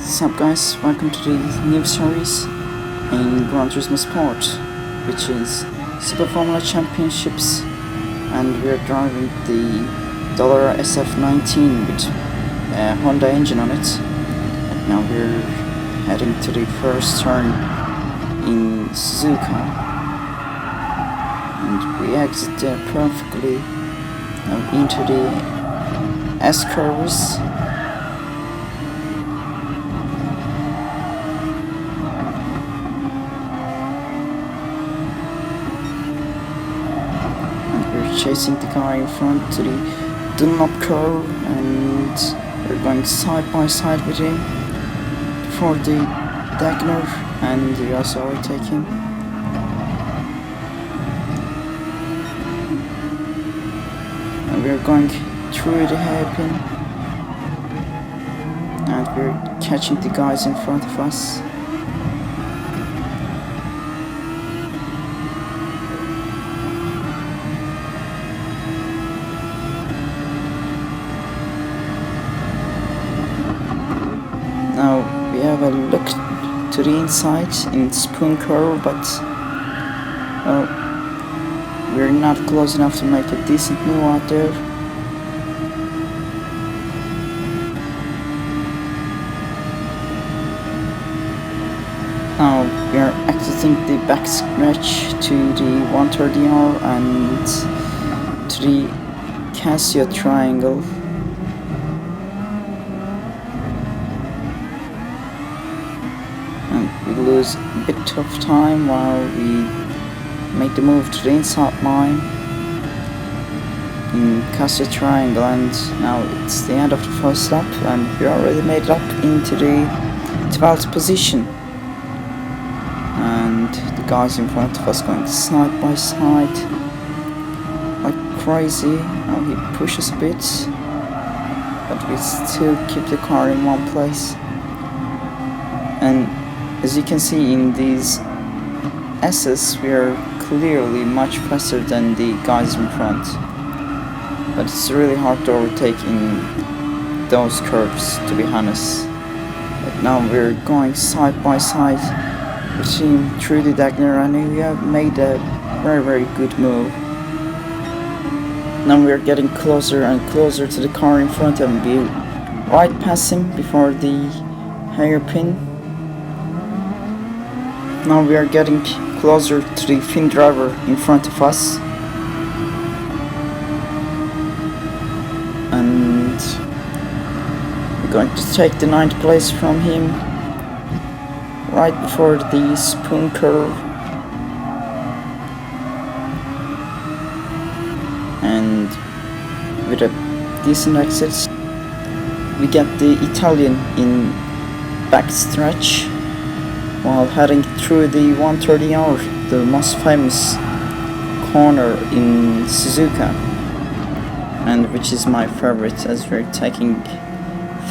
What's up guys, welcome to the new series in Gran Turismo Sport, which is Super Formula Championships, and we're driving the SF19 with a Honda engine on it. And now we're heading to the first turn in Suzuka, and we exit there perfectly now into the S-curves. Chasing the guy in front to the Dunlop curve, and we're going side by side with him for the Dagner, and we also overtake him. And we're going through the hairpin, and we're catching the guys in front of us. Now we have a look to the inside in spoon curve, but we're not close enough to make a decent move out there. Now we are exiting the back stretch to the 130R and to the Casio triangle. We lose a bit of time while we make the move to the inside line in Casio Triangle, and now it's the end of the first lap, and we already made it up into the 12th position. And the guys in front of us going side by side like crazy. Now he pushes a bit, but we still keep the car in one place. And as you can see in these S's, we are clearly much faster than the guys in front, but it's really hard to overtake in those curves, to be honest. But now we're going side by side with him through the Dagner, and we have made a very good move. Now we're getting closer and closer to the car in front, and we right past him before the hairpin. Now we are getting closer to the Finn driver in front of us, and we're going to take the 9th place from him right before the spoon curve, and with a decent exit we get the Italian in backstretch while heading through the 130R, the most famous corner in Suzuka, and which is my favorite, as we're taking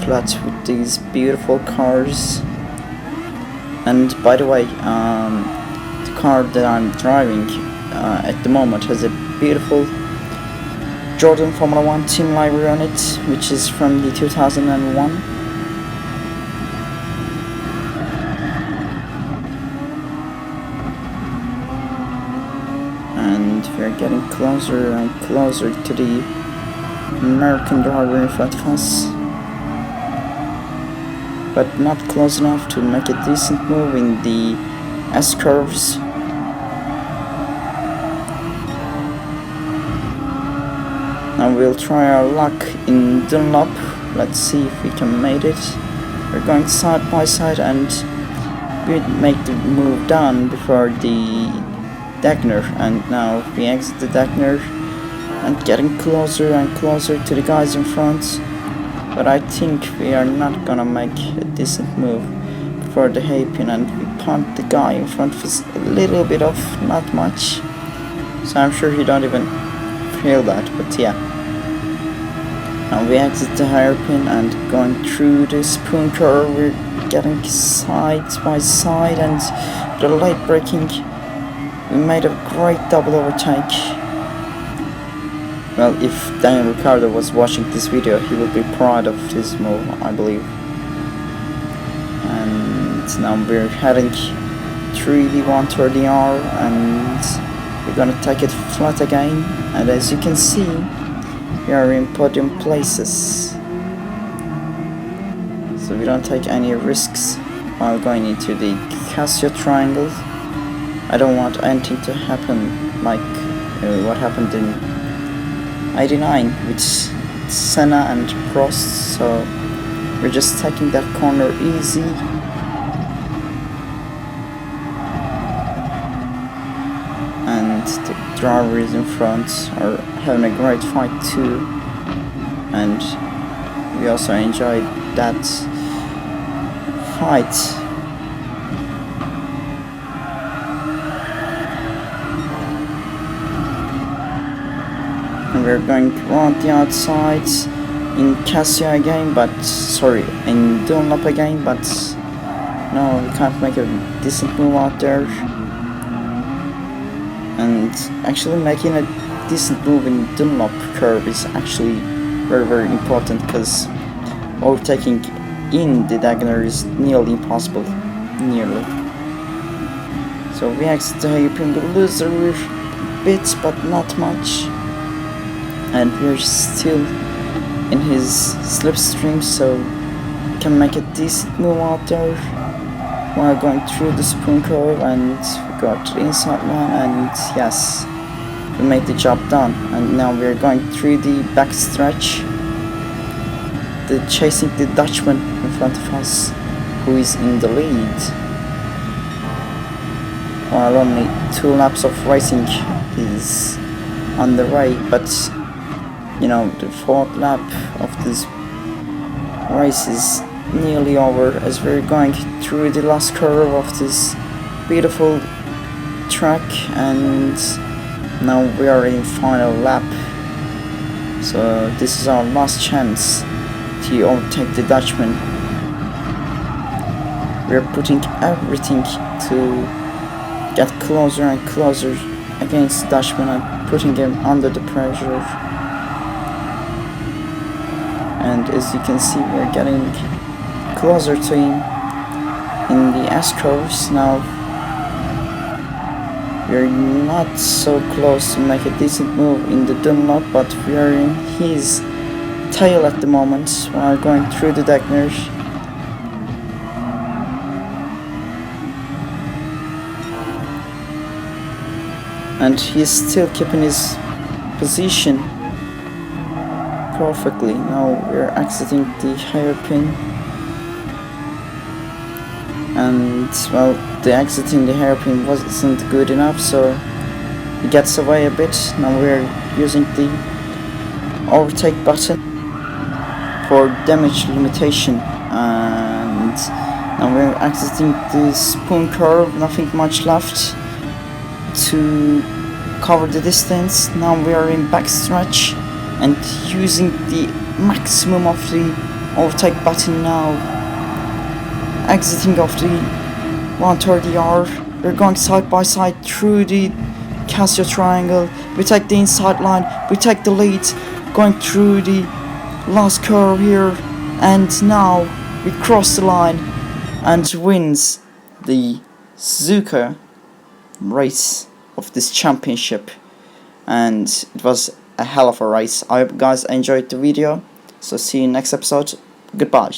flat with these beautiful cars. And by the way, the car that I'm driving at the moment has a beautiful Jordan Formula 1 team livery on it, which is from the 2001. And we're getting closer and closer to the American driver in front of us, but not close enough to make a decent move in the S-curves. Now we'll try our luck in Dunlop. Let's see if we can make it. We're going side by side, and we make the move down before the Dagner, and now we exit the Dagner and getting closer and closer to the guys in front, but I think we are not gonna make a decent move for the hairpin, and we punt the guy in front of us a little bit off, not much, so I'm sure he don't even feel that, but yeah. Now we exit the hairpin and going through the spoon curve, we're getting side by side, and the late braking, we made a great double overtake. Well, if Daniel Ricciardo was watching this video, he would be proud of this move, I believe. and now we're heading through the 130R, and we're gonna take it flat again, and as you can see we are in podium places, so we don't take any risks while going into the Casio triangle. I don't want anything to happen like what happened in 89 with Senna and Prost, so we're just taking that corner easy. And the drivers in front are having a great fight too, and we also enjoyed that fight. And we're going around the outside in Cassia again, but sorry, in Dunlop again, but no, we can't make a decent move out there. And actually making a decent move in Dunlop curve is actually very important, because overtaking in the diagonal is nearly impossible, So we exit the hairpin, the loser bits, but not much, and we're still in his slipstream, so we can make a decent move out there while going through the spoon curve, and we got the inside line, and yes, we made the job done. And now we're going through the back stretch, chasing the Dutchman in front of us, who is in the lead, while only 2 laps of racing is on the way. But you know, the 4th lap of this race is nearly over, as we're going through the last curve of this beautiful track, and now we are in final lap, so this is our last chance to overtake the Dutchman. We're putting everything to get closer and closer against the Dutchman and putting him under the pressure. And as you can see, we're getting closer to him in the S-curves now. We're not so close to make a decent move in the Dunlop, but we are in his tail at the moment while going through the diagonal. And he's still keeping his position perfectly. Now we're exiting the hairpin, and well, the exit in the hairpin wasn't good enough, so he gets away a bit. Now we're using the overtake button for damage limitation, and now we're exiting the spoon curve, nothing much left to cover the distance. Now we are in backstretch and using the maximum of the overtake button now, exiting of the 130R. We're going side by side through the Casio triangle. We take the inside line, we take the lead, going through the last curve here, and now we cross the line and wins the Suzuka race of this championship. And it was a hell of a race. I hope you guys enjoyed the video, so see you next episode. Goodbye.